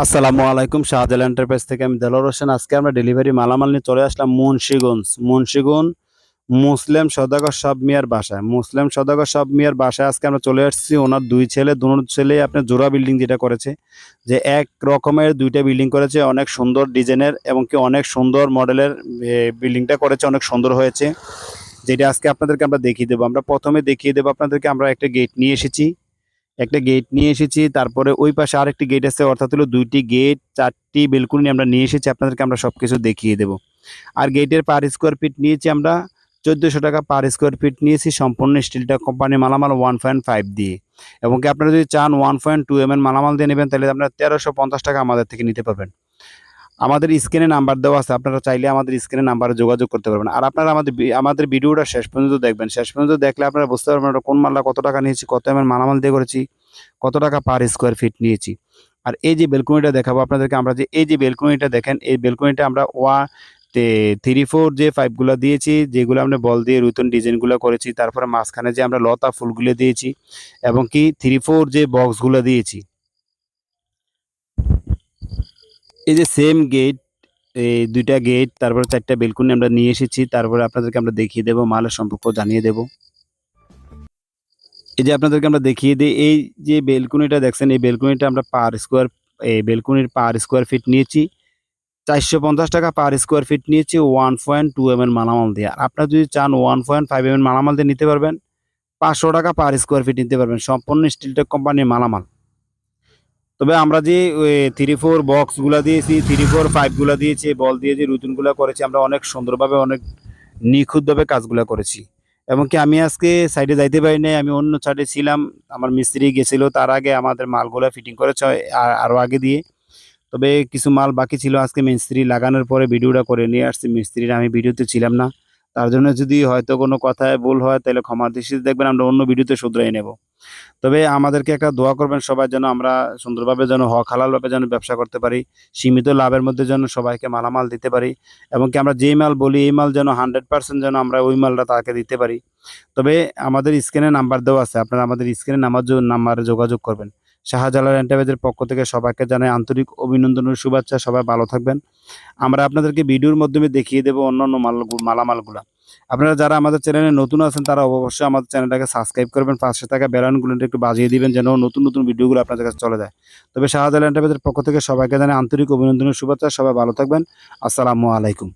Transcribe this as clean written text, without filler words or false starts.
আসসালামু আলাইকুম। শাহজালাল এন্টারপ্রাইজ থেকে আমি দেলোয়ার হোসেন। আজকে আমরা ডেলিভারি মালামাল নিয়ে চলে আসলাম মুন্সিগঞ্জ মুসলিম সওদাগর সাব মিয়ার বাসায়। মুসলিম সওদাগর সাব মিয়ার বাসায় আজকে আমরা চলে আসছি। ওনার দুই ছেলে, দুনো ছেলে আপনার জোড়া বিল্ডিং যেটা করেছে, যে এক রকমের দুইটা বিল্ডিং করেছে, অনেক সুন্দর ডিজাইনের এবং কি অনেক সুন্দর মডেলের বিল্ডিংটা করেছে, অনেক সুন্দর হয়েছে। যেটা আজকে আপনাদেরকে আমরা দেখিয়ে দেবো। আমরা প্রথমে দেখিয়ে দেবো আপনাদেরকে, আমরা একটা গেট নিয়ে এসেছি, তারপরে ওই পাশে আরেকটি গেট আছে, অর্থাৎ হলো দুইটি গেট, চারটি বেলকুনি আমরা নিয়ে এসেছি। আপনাদেরকে আমরা সবকিছু দেখিয়ে দেব। আর গেটের পার স্কোয়ার ফিট নিয়েছি আমরা 1400 টাকা পার স্কোয়ার ফিট নিয়েছি, সম্পূর্ণ স্টিলটা কোম্পানি মালামাল 1.5 দিয়ে। এবং কি আপনারা যদি চান 1.2 মালামাল দিয়ে নেবেন, তাহলে আপনারা 1350 টাকা আমাদের থেকে নিতে পারবেন। আমাদের স্ক্রিনে নাম্বার দেওয়া আছে, আপনারা চাইলে আমাদের স্ক্রিনে নাম্বারে যোগাযোগ করতে পারবেন। আর আপনারা আমাদের ভিডিওটা শেষ পর্যন্ত দেখবেন। শেষ পর্যন্ত দেখলে আপনারা বুঝতে পারবেন আমরা কোন মালটা কত টাকা নিয়েছি, কত মালামাল দিয়ে করেছি, কত টাকা পার স্কোয়ার ফিট নিয়েছি। আর এই যে বেলকনিটা দেখাবো আপনাদেরকে, আমরা যে এই যে বেলকনিটা দেখেন, এই বেলকনিটা আমরা 3-4 যে পাইপগুলো দিয়েছি, যেগুলো আমরা বল দিয়ে রুতন ডিজাইনগুলো করেছি। তারপরে মাঝখানে যে আমরা লতা ফুলগুলো দিয়েছি, এবং কি 3-4 যে বক্সগুলো দিয়েছি। এই যে সেম গেট, এই দুইটা গেট, তারপরে 4টা বেলকনি আমরা নিয়ে এসেছি। তারপরে আপনাদেরকে আমরা দেখিয়ে দেবো, মালের সম্পর্ক জানিয়ে দেব। এই যে আপনাদেরকে আমরা দেখিয়ে দিই, এই যে বেলকনিটা দেখছেন, এই বেলকনিটা আমরা এই বেলকনির পার স্কোয়ার ফিট নিয়েছি 450 টাকা পার স্কোয়ার ফিট নিয়েছি 1.2 মালামাল দিয়ে। আর আপনারা যদি চান 1.5 মালামাল দিয়ে নিতে পারবেন, 500 টাকা পার স্কোয়ার ফিট নিতে পারবেন, সম্পূর্ণ স্টিলটেক কোম্পানির মালামাল। তবে আমরা যে 3-4 বক্সগুলা দিয়েছি, 3-4 পাইপগুলা দিয়েছি, বল দিয়ে যে রুতুনগুলা করেছি, আমরা অনেক সুন্দরভাবে, অনেক নিখুঁতভাবে কাজগুলা করেছি। এবং কি আমি আজকে সাইডে যাইতে পারি নাই, আমি অন্য সাইডে ছিলাম। আমার মিস্ত্রি গেছিল, তার আগে আমাদের মালগুলা ফিটিং করেছে আরও আগে দিয়ে। তবে কিছু মাল বাকি ছিল, আজকে মিস্ত্রি লাগানোর পরে ভিডিওটা করে নিয়ে আসছি। মিস্ত্রির আমি ভিডিওতে ছিলাম না, তার জন্য যদি হয়তো কোনো কথায় ভুল হয়, তাহলে ক্ষমার দৃষ্টিতে দেখবেন, আমরা অন্য ভিডিওতে শুধরাই নেব। তবে আমাদেরকে একটা দোয়া করবেন সবাই, যেন আমরা সুন্দরভাবে, যেন হক হালালভাবে যেন ব্যবসা করতে পারি, সীমিত লাভের মধ্যে যেন সবাইকে মালামাল দিতে পারি, এবং কি আমরা যেই মাল বলি এই মাল যেন 100% যেন আমরা ওই মালটা তাকে দিতে পারি। তবে আমাদের স্ক্রিনে নাম্বার দেওয়া আছে, আপনারা আমাদের স্ক্রিনে নাম্বারে যোগাযোগ করবেন। শাহজালাল এন্টারপ্রাইজের পক্ষ থেকে সবাইকে জানাই আন্তরিক অভিনন্দন ও শুভেচ্ছা। সবাই ভালো থাকবেন। আমরা আপনাদেরকে ভিডিওর মাধ্যমে দেখিয়ে দেবো অন্যান্য মালামালগুলা। আপনারা যারা আমাদের চ্যানেলে নতুন আছেন, তারা অবশ্যই আমাদের চ্যানেলটাকে সাবস্ক্রাইব করবেন, পাশে থাকা বেল আইকনটা একটু বাজিয়ে দিবেন, যেন নতুন নতুন ভিডিওগুলো আপনাদের কাছে চলে যায়। তবে শাহজালাল এন্টারপ্রাইজের পক্ষ থেকে সবাইকে জানাই আন্তরিক অভিনন্দন ও শুভেচ্ছা। সবাই ভালো থাকবেন। আসসালামু আলাইকুম।